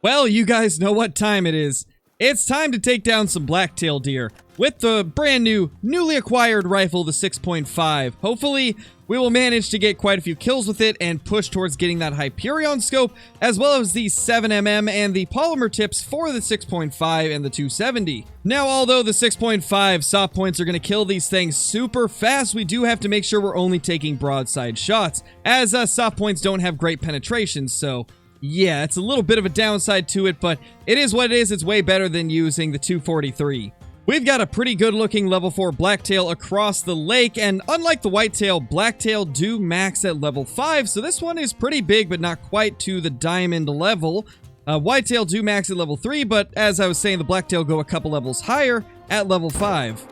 Well, you guys know what time it is. It's time to take down some black-tail deer with the brand new, newly acquired rifle, the 6.5. Hopefully, we will manage to get quite a few kills with it and push towards getting that Hyperion scope, as well as the 7mm and the polymer tips for the 6.5 and the 270. Now, although the 6.5 soft points are going to kill these things super fast, we do have to make sure we're only taking broadside shots, as soft points don't have great penetration, so yeah, it's a little bit of a downside to it, but it is what it is. It's way better than using the 243. We've got a pretty good looking level 4 blacktail across the lake, and unlike the whitetail, blacktail do max at level 5, so this one is pretty big, but not quite to the diamond level. Whitetail do max at level 3, but as I was saying, the blacktail go a couple levels higher at level 5.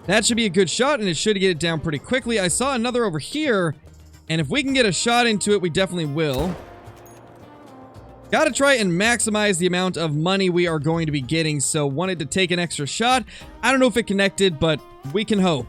That should be a good shot, and it should get it down pretty quickly. I saw another over here, and if we can get a shot into it, we definitely will. Gotta try and maximize the amount of money we are going to be getting, so wanted to take an extra shot. I don't know if it connected, but we can hope.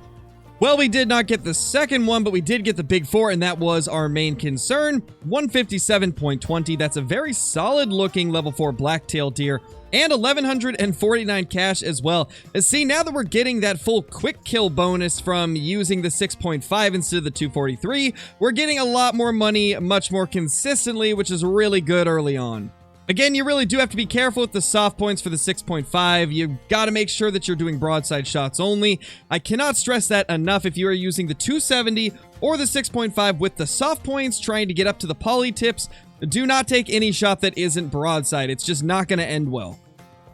Well, we did not get the second one, but we did get the big 4, and that was our main concern. 157.20, that's a very solid looking level 4 blacktail deer, and 1149 cash as well. See, now that we're getting that full quick kill bonus from using the 6.5 instead of the 243, we're getting a lot more money much more consistently, which is really good early on. Again, you really do have to be careful with the soft points for the 6.5. You gotta make sure that you're doing broadside shots only. I cannot stress that enough. If you are using the 270 or the 6.5 with the soft points, trying to get up to the poly tips, do not take any shot that isn't broadside. It's just not gonna end well.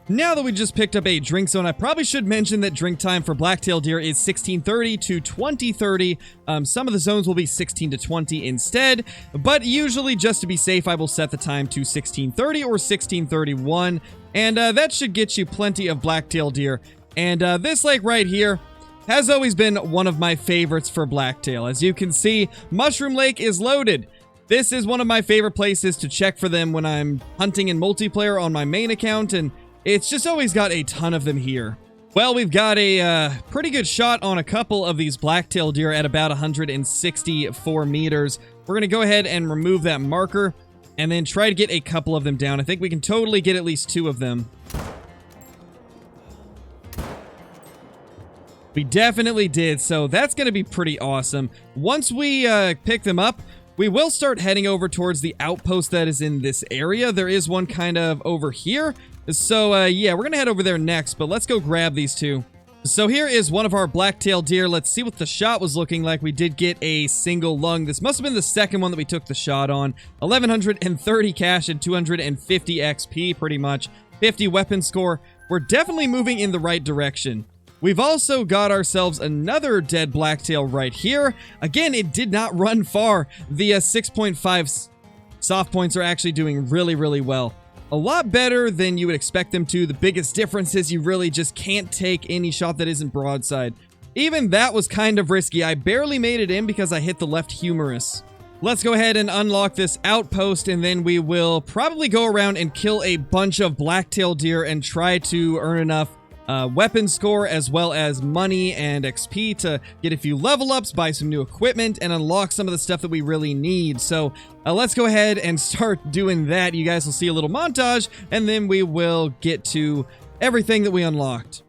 Now that we just picked up a drink zone, I probably should mention that drink time for blacktail deer is 16:30 to 20:30. Some of the zones will be 16 to 20 instead, but usually just to be safe, I will set the time to 16:30 or 16:31, and that should get you plenty of blacktail deer. And this lake right here has always been one of my favorites for blacktail. As you can see, Mushroom Lake is loaded. This is one of my favorite places to check for them when I'm hunting in multiplayer on my main account, and it's just always got a ton of them here. Well, we've got a pretty good shot on a couple of these blacktail deer at about 164 meters. We're going to go ahead and remove that marker and then try to get a couple of them down. I think we can totally get at least 2 of them. We definitely did, so that's going to be pretty awesome. Once we pick them up, we will start heading over towards the outpost that is in this area. There is one kind of over here. So, yeah, we're gonna head over there next, but let's go grab these 2. So here is one of our blacktail deer. Let's see what the shot was looking like. We did get a single lung. This must have been the second one that we took the shot on. 1130 cash and 250 XP, pretty much. 50 weapon score. We're definitely moving in the right direction. We've also got ourselves another dead blacktail right here. Again, it did not run far. The 6.5 soft points are actually doing really, really well. A lot better than you would expect them to. The biggest difference is you really just can't take any shot that isn't broadside. Even that was kind of risky. I barely made it in because I hit the left humerus. Let's go ahead and unlock this outpost, and then we will probably go around and kill a bunch of blacktail deer and try to earn enough weapon score as well as money and XP to get a few level ups, buy some new equipment, and unlock some of the stuff that we really need. So let's go ahead and start doing that. You guys will see a little montage, and then we will get to everything that we unlocked.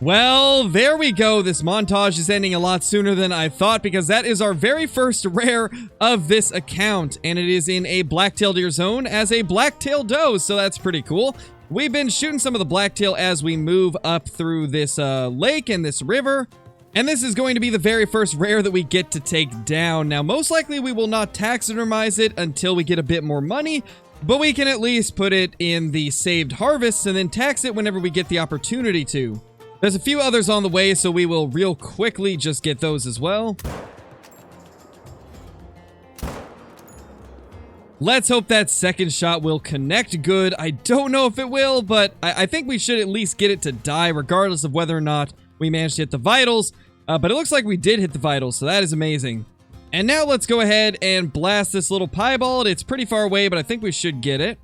Well, there we go. This montage is ending a lot sooner than I thought because that is our very first rare of this account, and it is in a blacktail deer zone as a blacktail doe, so that's pretty cool. We've been shooting some of the blacktail as we move up through this lake and this river, and this is going to be the very first rare that we get to take down. Now, most likely we will not taxidermize it until we get a bit more money, But we can at least put it in the saved harvests and then tax it whenever we get the opportunity to. There's a few others on the way, so we will real quickly just get those as well. Let's hope that second shot will connect good. I don't know if it will, but I think we should at least get it to die regardless of whether or not we managed to hit the vitals. But it looks like we did hit the vitals, so that is amazing. And now let's go ahead and blast this little piebald. It's pretty far away, but I think we should get it.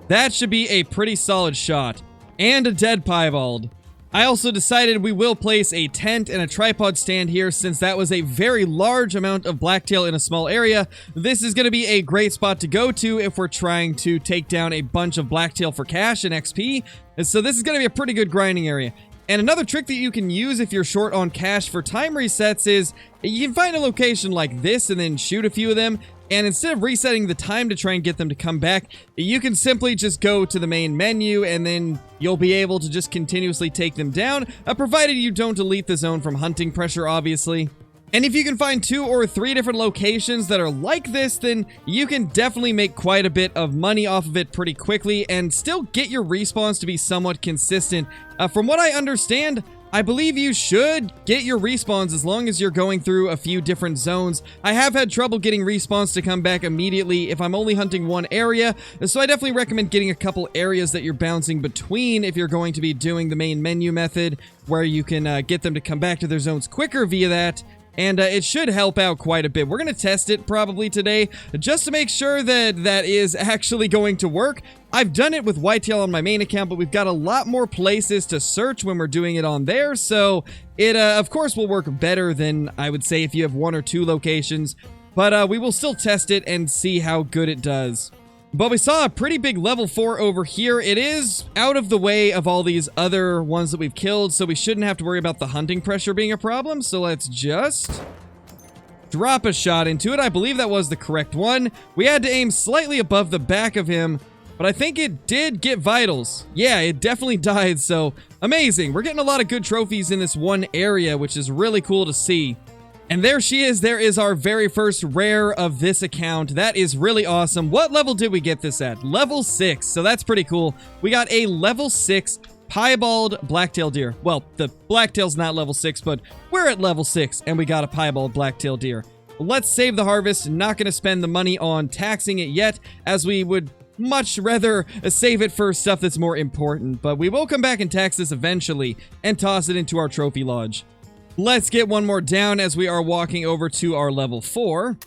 That should be a pretty solid shot. And a dead piebald. I also decided we will place a tent and a tripod stand here since that was a very large amount of blacktail in a small area. This is going to be a great spot to go to if we're trying to take down a bunch of blacktail for cash and XP. And so this is going to be a pretty good grinding area. And another trick that you can use if you're short on cash for time resets is you can find a location like this and then shoot a few of them. And instead of resetting the time to try and get them to come back, you can simply just go to the main menu and then you'll be able to just continuously take them down, provided you don't delete the zone from hunting pressure, obviously. And if you can find 2 or 3 different locations that are like this, then you can definitely make quite a bit of money off of it pretty quickly and still get your respawns to be somewhat consistent. From what I understand, I believe you should get your respawns as long as you're going through a few different zones. I have had trouble getting respawns to come back immediately if I'm only hunting one area, so I definitely recommend getting a couple areas that you're bouncing between if you're going to be doing the main menu method, where you can get them to come back to their zones quicker via that. And it should help out quite a bit. We're going to test it probably today just to make sure that that is actually going to work. I've done it with whitetail on my main account, but we've got a lot more places to search when we're doing it on there. So it, of course, will work better than I would say if you have 1 or 2 locations. But we will still test it and see how good it does. But we saw a pretty big level 4 over here. It is out of the way of all these other ones that we've killed, so we shouldn't have to worry about the hunting pressure being a problem. So let's just drop a shot into it. I believe that was the correct one. We had to aim slightly above the back of him, but I think it did get vitals. Yeah, it definitely died, so amazing. We're getting a lot of good trophies in this one area, which is really cool to see. And there she is. There is our very first rare of this account. That is really awesome. What level did we get this at? Level 6. So that's pretty cool. We got a level 6 piebald blacktail deer. Well, the blacktail's not level 6, but we're at level 6 and we got a piebald blacktail deer. Let's save the harvest. Not going to spend the money on taxing it yet, as we would much rather save it for stuff that's more important. But we will come back and tax this eventually and toss it into our trophy lodge. Let's get one more down as we are walking over to our level 4.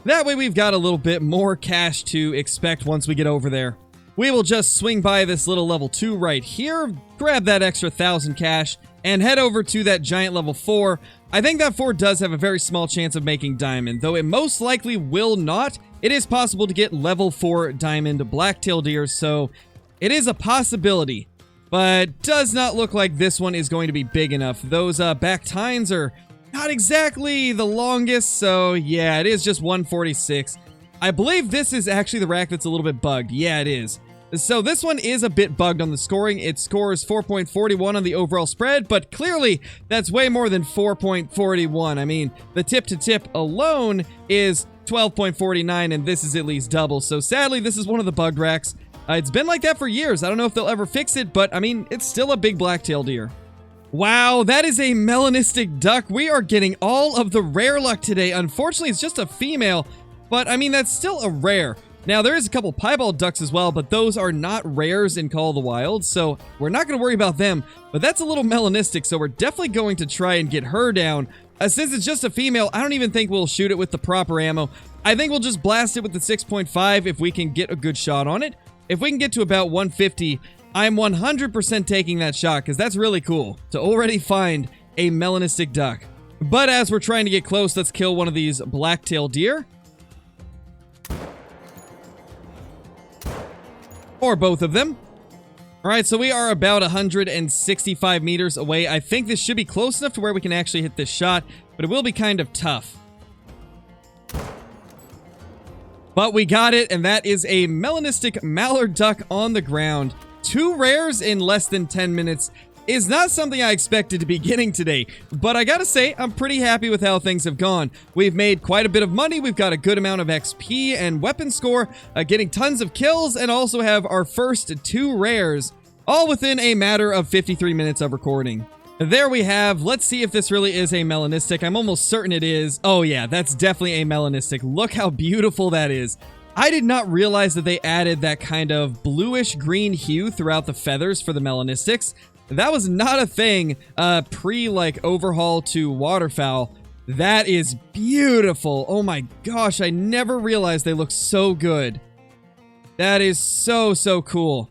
That way we've got a little bit more cash to expect once we get over there. We will just swing by this little level 2 right here, grab that extra 1,000 cash, and head over to that giant level 4. I think that 4 does have a very small chance of making diamond, though it most likely will not. It is possible to get level 4 diamond blacktail deer, so it is a possibility. But does not look like this one is going to be big enough. Those back tines are not exactly the longest, so yeah, it is just 146. I believe this is actually the rack that's a little bit bugged. Yeah, it is. So this one is a bit bugged on the scoring. It scores 4.41 on the overall spread, but clearly that's way more than 4.41. I mean, the tip-to-tip alone is 12.49, and this is at least double. So sadly, this is one of the bugged racks. It's been like that for years. I don't know if they'll ever fix it, but I mean, it's still a big blacktail deer. Wow, that is a melanistic duck. We are getting all of the rare luck today. Unfortunately, it's just a female, but I mean, that's still a rare. Now, there is a couple piebald ducks as well, but those are not rares in Call of the Wild, so we're not going to worry about them. But that's a little melanistic, so we're definitely going to try and get her down. Since it's just a female, I don't even think we'll shoot it with the proper ammo. I think we'll just blast it with the 6.5 if we can get a good shot on it. If we can get to about 150, I'm 100% taking that shot, because that's really cool to already find a melanistic duck. But as we're trying to get close, let's kill one of these blacktail deer. Or both of them. Alright, so we are about 165 meters away. I think this should be close enough to where we can actually hit this shot, but it will be kind of tough. But we got it, and that is a melanistic mallard duck on the ground. 2 rares in less than 10 minutes. is not something I expected to be getting today, but I gotta say, I'm pretty happy with how things have gone. We've made quite a bit of money, we've got a good amount of XP and weapon score, getting tons of kills, and also have our first 2 rares, all within a matter of 53 minutes of recording. There we have. Let's see if this really is a melanistic. I'm almost certain it is. Oh yeah, that's definitely a melanistic. Look how beautiful that is. I did not realize that they added that kind of bluish green hue throughout the feathers for the melanistics. That was not a thing pre overhaul to waterfowl. That is beautiful. Oh my gosh, I never realized they look so good. That is so cool.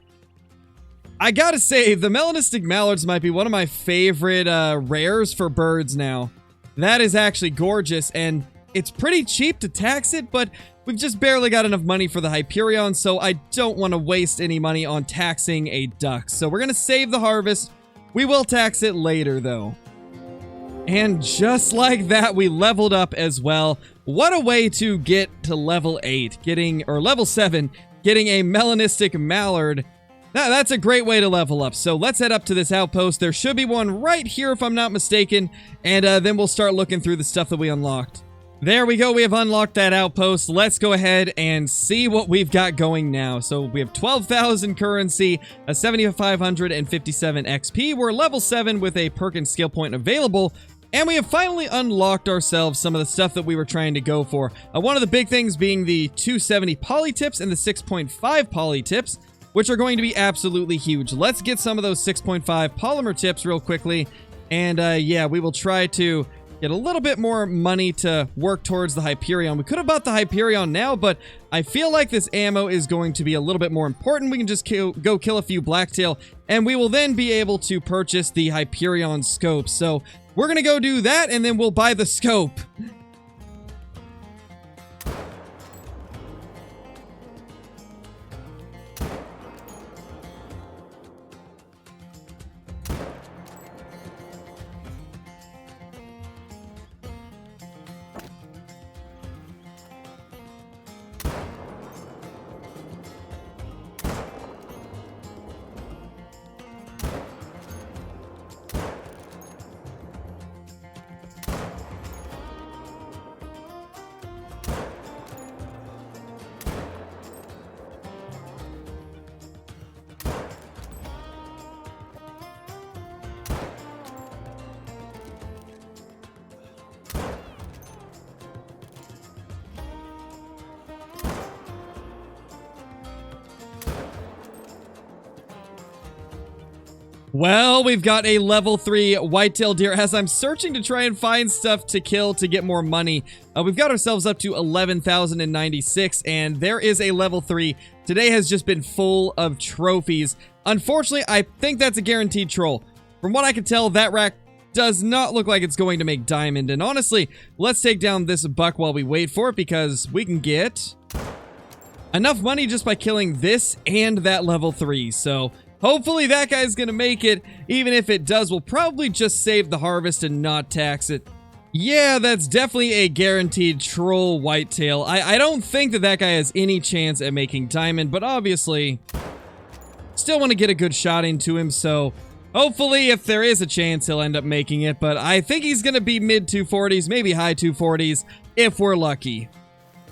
I gotta say, the melanistic mallards might be one of my favorite rares for birds now. That is actually gorgeous, and it's pretty cheap to tax it, but we've just barely got enough money for the Hyperion, so I don't want to waste any money on taxing a duck. So we're gonna save the harvest. We will tax it later, though. And just like that, we leveled up as well. What a way to get to level 8, or level 7, getting a melanistic mallard. That's a great way to level up. So let's head up to this outpost. There should be one right here if I'm not mistaken. And then we'll start looking through the stuff that we unlocked. There we go. We have unlocked that outpost. Let's go ahead and see what we've got going now. So we have 12,000 currency, a 7,557 XP. We're level 7 with a perk and skill point available. And we have finally unlocked ourselves some of the stuff that we were trying to go for. One of the big things being the 270 poly tips and the 6.5 poly tips, which are going to be absolutely huge. Let's get some of those 6.5 polymer tips real quickly. And yeah, we will try to get a little bit more money to work towards the Hyperion. We could have bought the Hyperion now, but I feel like this ammo is going to be a little bit more important. We can just go kill a few blacktail, and we will then be able to purchase the Hyperion scope. So we're going to go do that, and then we'll buy the scope. Well, we've got a level 3 whitetail deer. As I'm searching to try and find stuff to kill to get more money, we've got ourselves up to 11,096, and there is a level 3. Today has just been full of trophies. Unfortunately, I think that's a guaranteed troll. From what I can tell, that rack does not look like it's going to make diamond. And honestly, let's take down this buck while we wait for it, because we can get enough money just by killing this and that level 3. So hopefully that guy's gonna make it. Even if it does, we'll probably just save the harvest and not tax it. Yeah, that's definitely a guaranteed troll whitetail. I don't think that guy has any chance at making diamond, but obviously still want to get a good shot into him, so hopefully if there is a chance he'll end up making it, but I think he's gonna be mid 240s, maybe high 240s if we're lucky.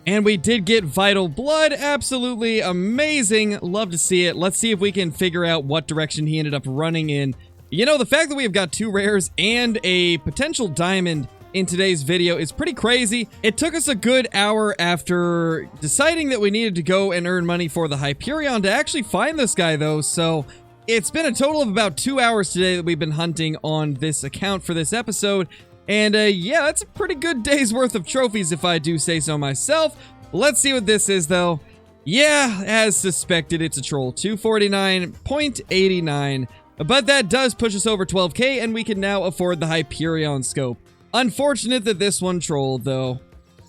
And we did get vital blood. Absolutely amazing. Love to see it. Let's see if we can figure out what direction he ended up running in. You know, the fact that we've got 2 rares and a potential diamond in today's video is pretty crazy. It took us a good hour after deciding that we needed to go and earn money for the Hyperion to actually find this guy, though. So it's been a total of about 2 hours today that we've been hunting on this account for this episode. And yeah, that's a pretty good day's worth of trophies if I do say so myself. Let's see what this is, though. Yeah, as suspected, it's a troll. 249.89. But that does push us over 12k, and we can now afford the Hyperion scope. Unfortunate that this one trolled, though.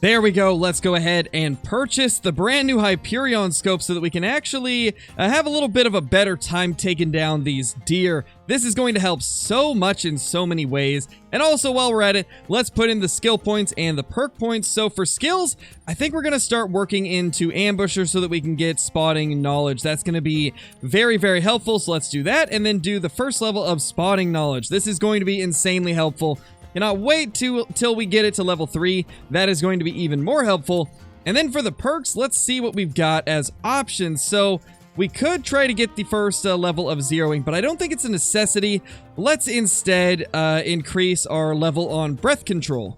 There we go. Let's go ahead and purchase the brand new Hyperion scope so that we can actually have a little bit of a better time taking down these deer. This is going to help so much in so many ways. And also, while we're at it, let's put in the skill points and the perk points. So for skills, I think we're going to start working into Ambusher so that we can get spotting knowledge. That's going to be very, very helpful. So let's do that and then do the first level of spotting knowledge. This is going to be insanely helpful. Cannot wait till we get it to level 3. That is going to be even more helpful. And then for the perks, let's see what we've got as options. So we could try to get the first level of zeroing, but I don't think it's a necessity. Let's instead increase our level on breath control.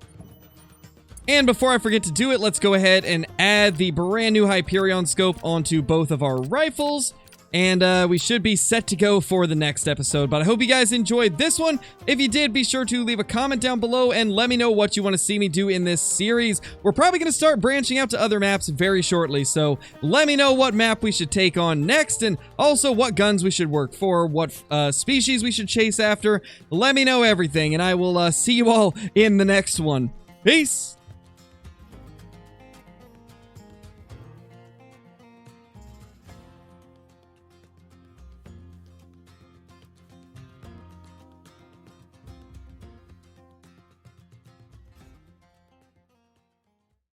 And before I forget to do it, let's go ahead and add the brand new Hyperion scope onto both of our rifles. And we should be set to go for the next episode. But I hope you guys enjoyed this one. If you did, be sure to leave a comment down below and let me know what you want to see me do in this series. We're probably going to start branching out to other maps very shortly. So let me know what map we should take on next. And also what guns we should work for. What species we should chase after. Let me know everything. And I will see you all in the next one. Peace!